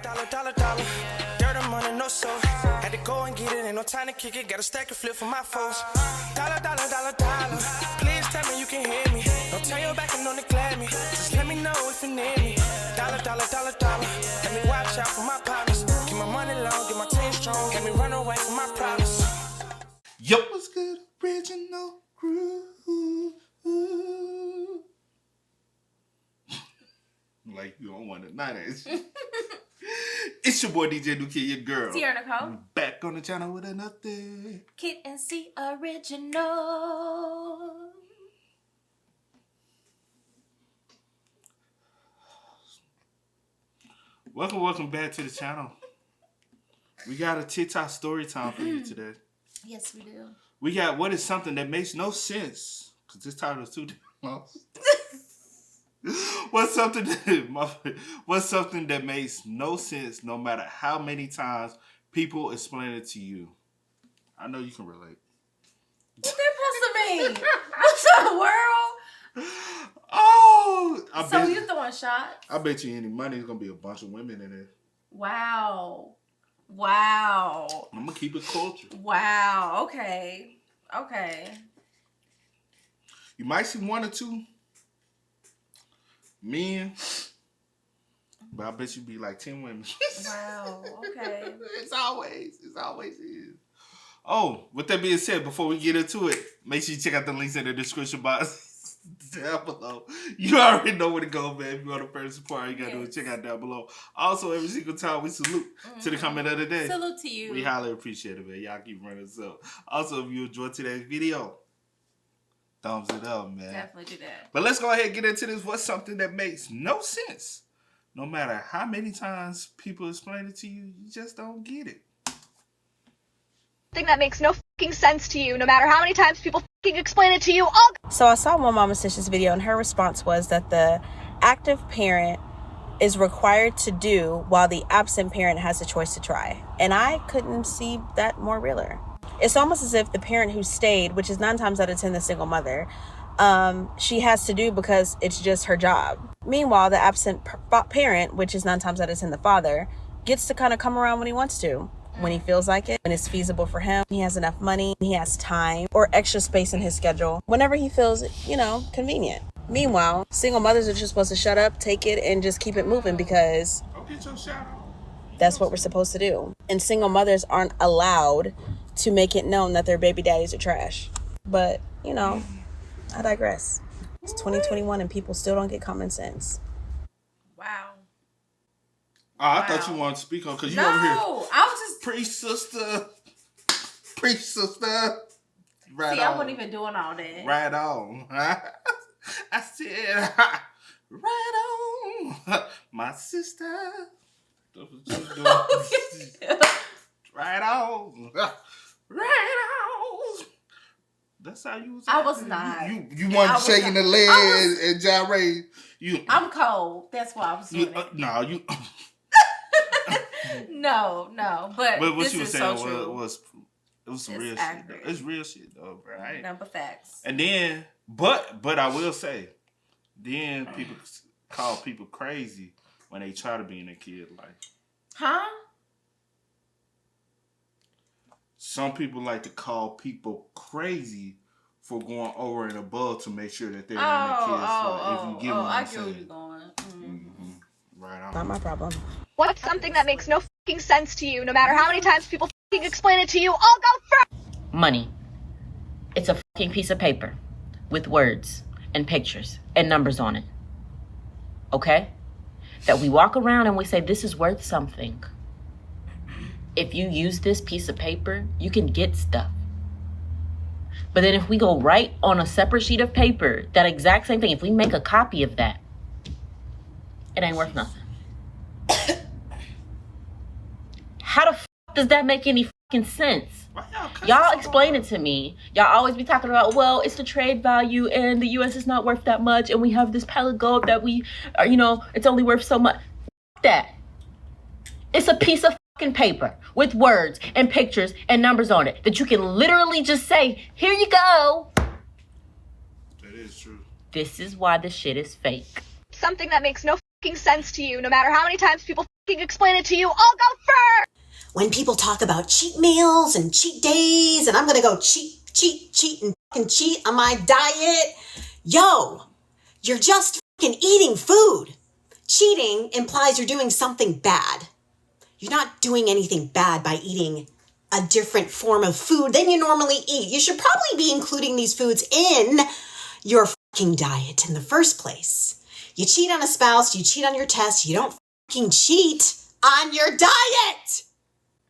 dollar. Dirt and money, no soul. Had to go and get it, ain't no time to kick it. Got a stack of flip for my foes. Dollar. Please tell me you can hear me. Don't turn your back and don't neglect me. Just let me know if you need me. Dollar. Let me watch out for my partners. Keep my money long, get my team strong. Let me run away from my problems. Yo, what's good? Original groove. Like you don't want it, not as. It's your boy DJ New Kid, your girl. Sierra Nicole. Back on the channel with another Kid and C original. Welcome back to the channel. We got a TikTok story time for you today. Yes, we do. We got what is something that makes no sense. Because this title is too long. What's something that makes no sense no matter how many times people explain it to you? I know you can relate. What's that supposed to mean? What's the world? Oh, You throwing shots? I bet you any money is gonna be a bunch of women in there. Wow. I'm gonna keep it cultural. Wow. Okay. You might see one or two men, but I bet you be like 10 women. Wow. Okay. It's always is. Oh, with that being said, before we get into it, make sure you check out the links in the description box down below. You already know where to go, man. If you want to first support, all you gotta do is check out down below. Also, every single time we salute to the comment of the day. Salute to you. We highly appreciate it, man. Y'all keep running us up. Also, if you enjoyed today's video, thumbs it up, man. Definitely do that. But let's go ahead and get into this. What's something that makes no sense? No matter how many times people explain it to you, you just don't get it. Thing that makes no fucking sense to you, no matter how many times people fucking explain it to you. So I saw one Mama Stitch's video, and her response was that the active parent is required to do while the absent parent has a choice to try. And I couldn't see that more realer. It's almost as if the parent who stayed, which is 9 times out of 10 the single mother, she has to do because it's just her job. Meanwhile, the absent parent, which is 9 times out of 10 the father, gets to kind of come around when he wants to, when he feels like it, when it's feasible for him, he has enough money, he has time or extra space in his schedule, whenever he feels, convenient. Meanwhile, single mothers are just supposed to shut up, take it, and just keep it moving because that's what we're supposed to do. And single mothers aren't allowed to make it known that their baby daddies are trash. But, I digress. It's 2021 and people still don't get common sense. Wow. Oh, I thought you wanted to speak on because you over here. No, I was just Preach, sister. Right See, on. I wasn't even doing all that. Right on. I said, right on. My sister. That's what you doing. Right on. Right on. That's how you was. I was not. You weren't shaking the leg and gyrate. I'm cold. That's why I was doing it. No, you. No. But what this you were is saying so true. was some real accurate. shit. It's real shit though, bro. Right? Number facts. And then, but I will say, then people call people crazy when they try to be in a kid life. Huh? Some people like to call people crazy for going over and above to make sure that they're in the kids' life. If you get what I'm saying. I get where you're going. Mm-hmm. Right on. Not my problem. What's something that makes no fucking sense to you, no matter how many times people fucking explain it to you? I'll go first. Money. It's a fucking piece of paper with words and pictures and numbers on it. Okay? That we walk around and we say, this is worth something. If you use this piece of paper, you can get stuff. But then if we go write on a separate sheet of paper, that exact same thing, if we make a copy of that, it ain't worth nothing. How the does that make any fucking sense? Y'all explain it to me. Y'all always be talking about, well, it's the trade value and the U.S. is not worth that much and we have this pile of gold that we are, it's only worth so much. That. It's a piece of fucking paper with words and pictures and numbers on it that you can literally just say, here you go. That is true. This is why the shit is fake. Something that makes no fucking sense to you, no matter how many times people f***ing explain it to you. I'll go first! When people talk about cheat meals and cheat days and I'm gonna go cheat and fucking cheat on my diet, yo, you're just fucking eating food. Cheating implies you're doing something bad. You're not doing anything bad by eating a different form of food than you normally eat. You should probably be including these foods in your fucking diet in the first place. You cheat on a spouse, you cheat on your test, you don't fucking cheat on your diet.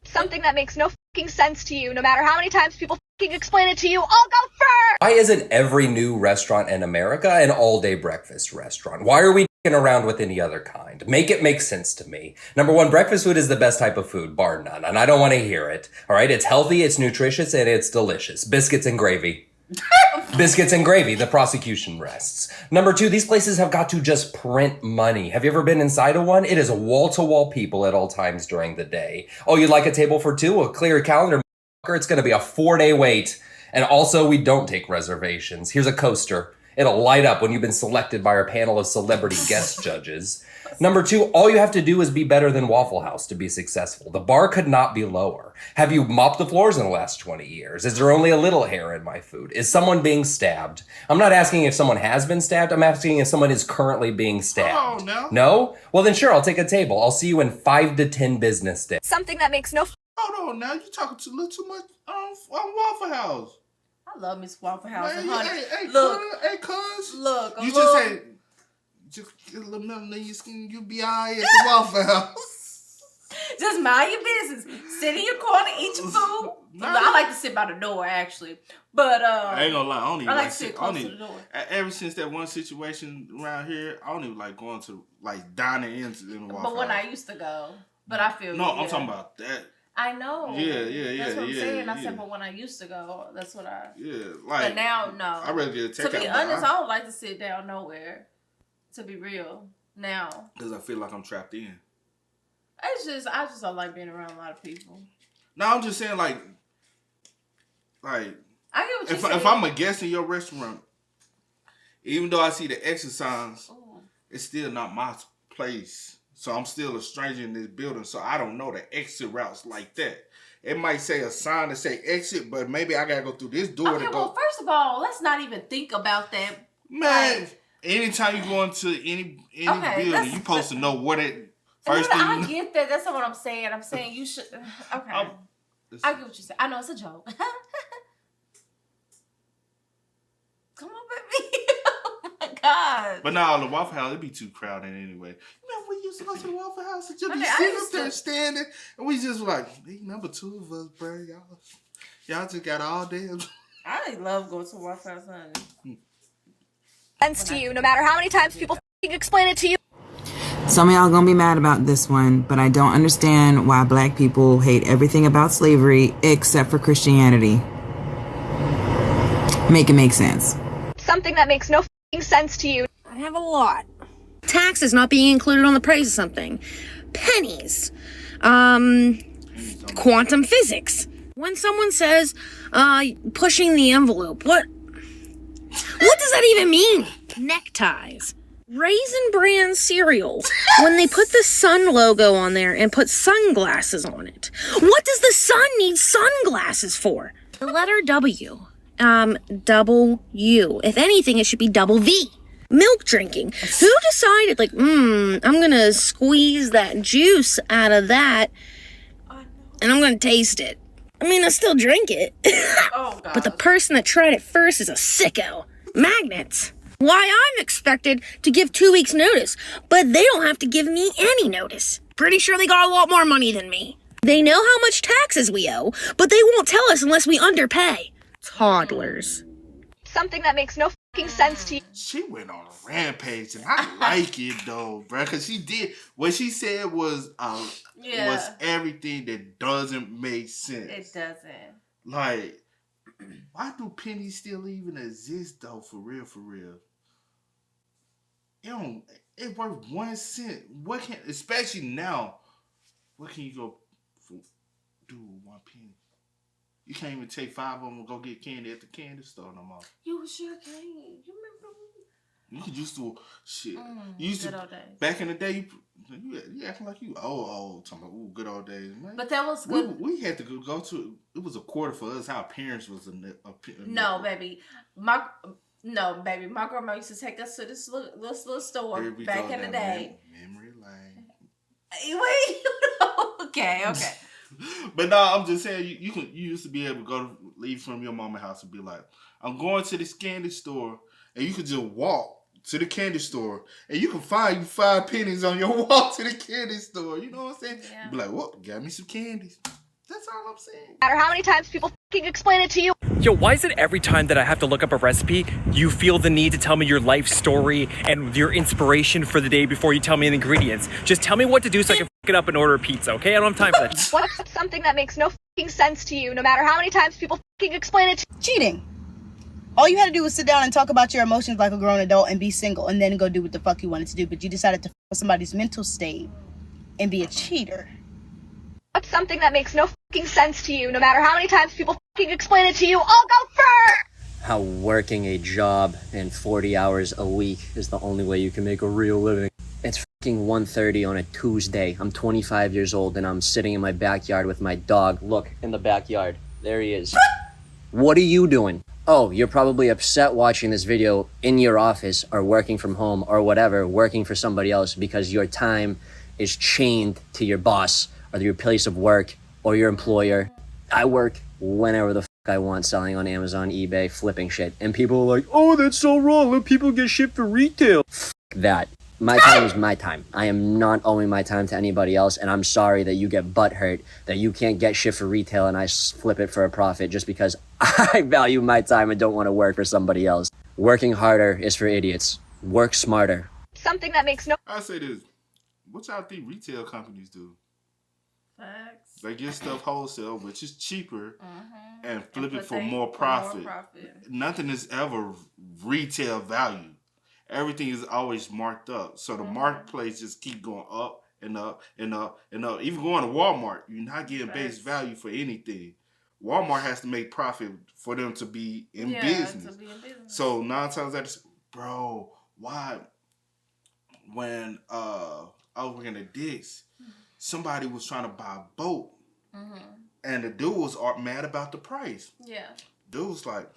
Something that makes no f***ing sense to you, no matter how many times people f***ing explain it to you. I'll go first! Why isn't every new restaurant in America an all-day breakfast restaurant? Why are we f***ing around with any other kind? Make it make sense to me. Number one, breakfast food is the best type of food, bar none, and I don't want to hear it. All right, it's healthy, it's nutritious, and it's delicious. Biscuits and gravy. Biscuits and gravy, the prosecution rests. Number two, these places have got to just print money. Have you ever been inside of one? It is wall-to-wall people at all times during the day. Oh, you'd like a table for two? Well, clear your calendar, motherfucker. It's going to be a 4-day wait. And also, we don't take reservations. Here's a coaster. It'll light up when you've been selected by our panel of celebrity guest judges. Number two, all you have to do is be better than Waffle House to be successful. The bar could not be lower. Have you mopped the floors in the last 20 years? Is there only a little hair in my food? Is someone being stabbed? I'm not asking if someone has been stabbed. I'm asking if someone is currently being stabbed. Oh, no. No? Well, then sure, I'll take a table. I'll see you in 5 to 10 business days. Something that makes no Hold on now. You talking a little too much on Waffle House. I love Miss Waffle House. Man, hey, Look, cuz. look. You just say, just get a little milk in your skin, you'll be all right at the Waffle House. just mind your business. Sit in your corner, eat your food. I like to sit by the door, actually. But I ain't gonna lie, I don't even I like to sit close to the door. Ever since that one situation around here, I don't even like going to like dining in the Waffle House. But when I used to go, but I feel I'm talking about that. I know. Yeah. That's what I'm saying. I yeah. said, but when I used to go, that's what I. Yeah, like. But now, no. I rather get a takeout. To be honest, I don't like to sit down nowhere. To be real, now. Because I feel like I'm trapped in. I just don't like being around a lot of people. No, I'm just saying, like. I get what you're saying. If I'm a guest in your restaurant, even though I see the exit signs, it's still not my place. So I'm still a stranger in this building, so I don't know the exit routes like that. It might say a sign to say exit, but maybe I gotta go through this door to go. Well, first of all, let's not even think about that. Man, anytime you go into any building, you're supposed to know what it first thing. I get that. That's not what I'm saying. I'm saying you should. Okay. I get what you say. I know it's a joke. Come on, baby. Oh my God. But now the Waffle House, it'd be too crowded anyway. Remember we used to go to the Waffle House and just be sitting up there standing, and we just like, hey, number 2 of us, bro. Y'all just got all day. I love going to Waffle House, honey. sense to you, no matter how many times people f***ing explain it to you. Some of y'all gonna be mad about this one, but I don't understand why black people hate everything about slavery except for Christianity. Make it make sense. Something that makes no f***ing sense to you. I have a lot. Taxes not being included on the price of something. Pennies. Quantum physics. When someone says, pushing the envelope, what does that even mean? Neckties. Raisin Bran cereal. When they put the sun logo on there and put sunglasses on it. What does the sun need sunglasses for? The letter W. Double U. If anything, it should be double V. Milk drinking. Who decided, like, I'm gonna squeeze that juice out of that and I'm gonna taste it. I mean, I still drink it. Oh, God. But the person that tried it first is a sicko. Magnets. Why I'm expected to give 2 weeks notice, but they don't have to give me any notice. Pretty sure they got a lot more money than me. They know how much taxes we owe, but they won't tell us unless we underpay. Toddlers. Something that makes no f***ing sense to you. She went on a rampage, and I like it though, bro, because she did what she said was everything that doesn't make sense. It doesn't. Like, why do pennies still even exist though? For real, for real. It worth 1 cent. Especially now, what can you go do with 1 penny? You can't even take 5 of them and go get candy at the candy store no more. You sure can. You remember? You could used to shit. You used good to old days. back in the day. You acting like you old. Talking about good old days, man. But that was good. We had to go to. It was a quarter for us. Our parents was a No, baby. No, baby. My grandma used to take us to this little store back in the day. Memory lane. Wait. Okay. But no, I'm just saying you used to be able to leave from your mama's house and be like, I'm going to this candy store, and you could just walk to the candy store, and you can find you 5 pennies on your walk to the candy store. You know what I'm saying? Yeah. Be like, well, got me some candies. That's all I'm saying. No matter how many times people fucking explain it to you. Yo, why is it every time that I have to look up a recipe, you feel the need to tell me your life story and your inspiration for the day before you tell me the ingredients? Just tell me what to do so I can fuck it up and order a pizza, okay? I don't have time for that. What's something that makes no fucking sense to you, no matter how many times people fucking explain it to you? Cheating. All you had to do was sit down and talk about your emotions like a grown adult and be single and then go do what the fuck you wanted to do, but you decided to fuck with somebody's mental state and be a cheater. What's something that makes no fucking sense to you, no matter how many times people fucking explain it to you? I'll go first! How working a job and 40 hours a week is the only way you can make a real living. It's fucking 1:30 on a Tuesday. I'm 25 years old and I'm sitting in my backyard with my dog. Look, in the backyard. There he is. What are you doing? Oh, you're probably upset watching this video in your office or working from home or whatever, working for somebody else because your time is chained to your boss or your place of work or your employer. I work whenever the fuck I want, selling on Amazon, eBay, flipping shit. And people are like, oh, that's so wrong. Let people get shit for retail. Fuck that. My time is my time. I am not owing my time to anybody else, and I'm sorry that you get butthurt that you can't get shit for retail and I flip it for a profit just because I value my time and don't want to work for somebody else. Working harder is for idiots. Work smarter. Something that makes no... I say this. What y'all think retail companies do? Facts. They get stuff wholesale, which is cheaper, and flip it for more more profit. profit. Nothing is ever retail value. Everything is always marked up. So the marketplace just keep going up and up and up and up. Even going to Walmart, you're not getting base value for anything. Walmart has to make profit for them to be in business. So 9 times out of bro, why? When I was working at Dick's, somebody was trying to buy a boat, and the dude was mad about the price. Yeah. Dude was like,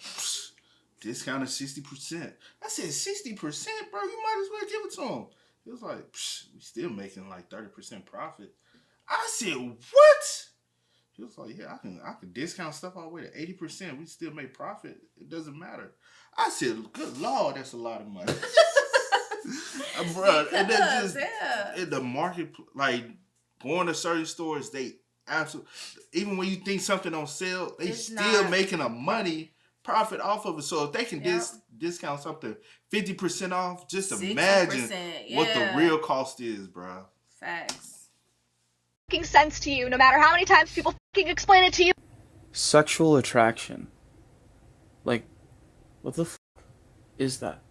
discounted 60%. I said, 60%, bro? You might as well give it to him. He was like, we still making like 30% profit. I said, what? He was like, yeah, I can discount stuff all the way to 80%. We still make profit. It doesn't matter. I said, good Lord, that's a lot of money. Bro, and then just in the market, like going to certain stores, they absolutely, even when you think something on sale, they still making a money profit off of it. So if they can discount something 50% off, just imagine what the real cost is, bro. Facts. Fucking sense to you, no matter how many times people fucking explain it to you. Sexual attraction. Like, what the is that?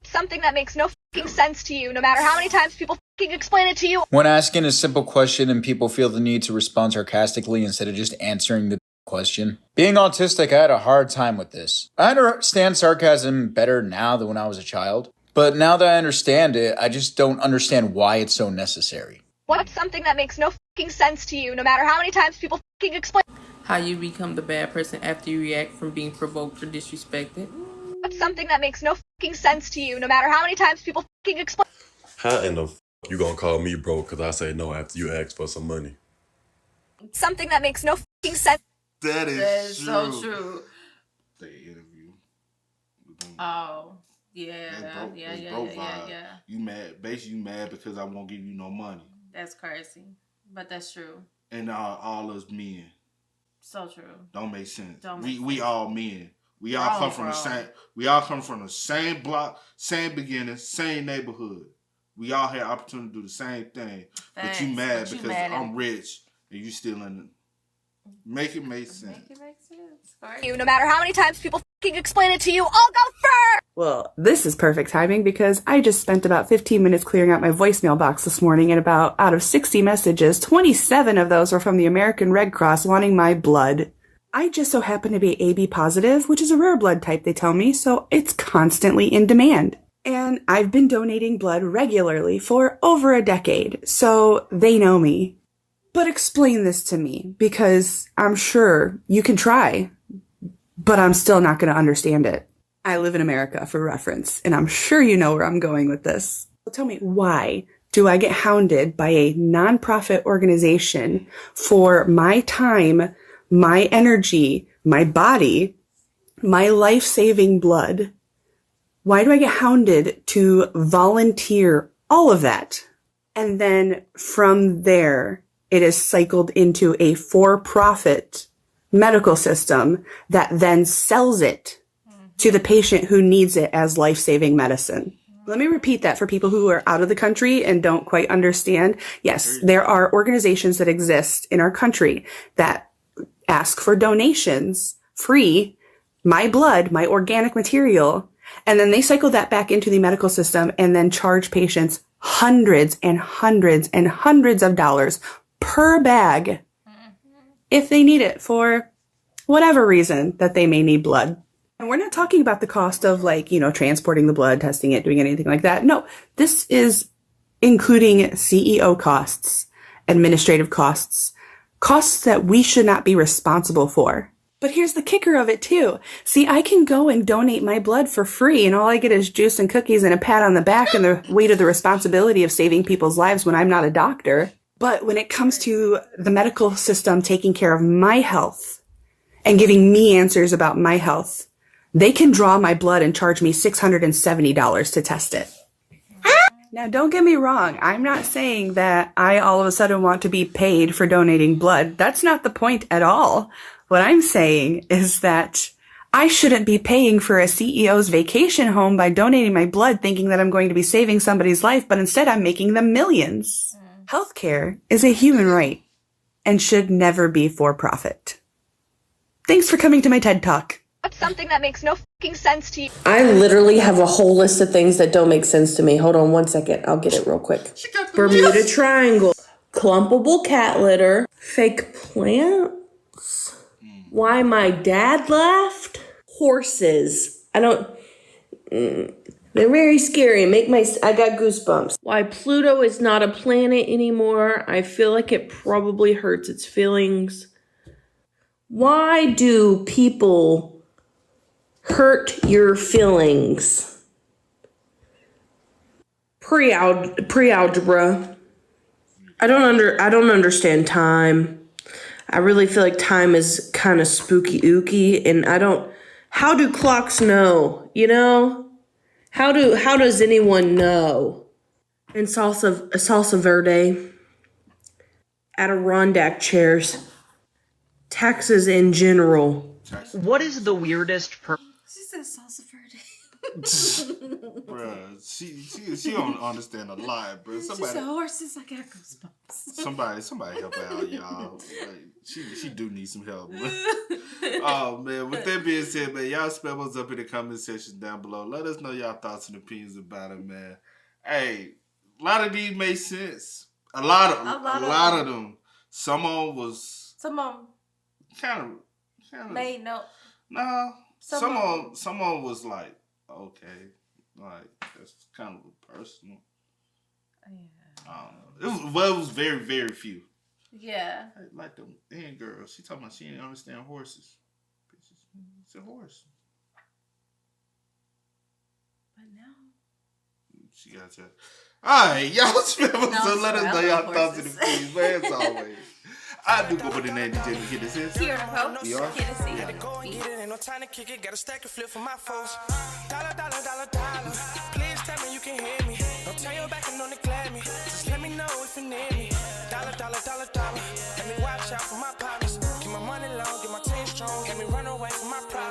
Something that makes no fucking sense to you, no matter how many times people fucking explain it to you. When asking a simple question and people feel the need to respond sarcastically instead of just answering the question. Being autistic, I had a hard time with this. I understand sarcasm better now than when I was a child, but now that I understand it, I just don't understand why it's so necessary. What's something that makes no fucking sense to you, no matter how many times people fucking explain? How you become the bad person after you react from being provoked or disrespected. What's something that makes no fucking sense to you, no matter how many times people fucking explain? How in the f*** you gonna call me broke because I say no after you ask for some money? Something that makes no fucking sense. That is true. So true. The interview. Oh, yeah. You mad? Basically, you mad because I won't give you no money. That's crazy, but that's true. And all us men. So true. Don't make sense. We all men. We all come from the same. We all come from the same block, same beginning, same neighborhood. We all had opportunity to do the same thing. Thanks, but you mad because I'm rich and you still in it. Make it make sense. Make it make sense. You, no matter how many times people fucking explain it to you, I'll go first. Well, this is perfect timing because I just spent about 15 minutes clearing out my voicemail box this morning, and out of 60 messages, 27 of those were from the American Red Cross wanting my blood. I just so happen to be AB positive, which is a rare blood type, they tell me, so it's constantly in demand. And I've been donating blood regularly for over a decade, so they know me. But explain this to me, because I'm sure you can try, but I'm still not going to understand it. I live in America, for reference, and I'm sure you know where I'm going with this. So tell me, why do I get hounded by a nonprofit organization for my time, my energy, my body, my life-saving blood? Why do I get hounded to volunteer all of that? And then from there, it is cycled into a for-profit medical system that then sells it to the patient who needs it as life-saving medicine. Let me repeat that for people who are out of the country and don't quite understand. Yes, there are organizations that exist in our country that ask for donations, free, my blood, my organic material, and then they cycle that back into the medical system and then charge patients hundreds and hundreds and hundreds of dollars per bag if they need it for whatever reason that they may need blood. And we're not talking about the cost of transporting the blood, testing it, doing anything like that. No, this is including CEO costs, administrative costs, costs that we should not be responsible for. But here's the kicker of it too. See, I can go and donate my blood for free and all I get is juice and cookies and a pat on the back and the weight of the responsibility of saving people's lives when I'm not a doctor. But when it comes to the medical system taking care of my health and giving me answers about my health, they can draw my blood and charge me $670 to test it. Now, don't get me wrong. I'm not saying that I all of a sudden want to be paid for donating blood. That's not the point at all. What I'm saying is that I shouldn't be paying for a CEO's vacation home by donating my blood thinking that I'm going to be saving somebody's life, but instead I'm making them millions. Healthcare is a human right and should never be for profit. Thanks for coming to my TED Talk. What's something that makes no fucking sense to you? I literally have a whole list of things that don't make sense to me. Hold on one second. I'll get it real quick. Bermuda Triangle. Clumpable cat litter. Fake plants. Why my dad left. Horses. They're very scary. I got goosebumps. Why Pluto is not a planet anymore. I feel like it probably hurts its feelings. Why do people hurt your feelings? Pre-algebra. I don't understand time. I really feel like time is kind of spooky ooky, and how do clocks know? How does anyone know? And salsa verde. Adirondack chairs. Taxes in general. What is the weirdest She said salsa verde. Bruh, she don't understand a lot, bro. She said horses. I got goosebumps. Somebody help her out, y'all. Like, she do need some help. Oh man, with that being said, man, y'all spell us up in the comment section down below. Let us know y'all thoughts and opinions about it, man. Hey, a lot of these make sense. A lot of them. Some of them kind of made no. No. Some of was like, okay, like that's kind of personal. Yeah. It was very, very few. Yeah. Like the damn girl, she talking about she didn't understand horses. It's a horse. But now she got you. All right, y'all so let us know y'all thoughts in the feeds, man. As always. I do go with the name DJ Kid This Is. Here to We are. Gotta go and get it, ain't no time to kick it. Gotta stack a flip for my folks. Dollar. Please tell me you can hear me. Don't turn your back and don't neglect me. Just let me know if you need me. Dollar. Let me watch out for my partners. Keep my money long, get my team strong. Let me run away from my problems.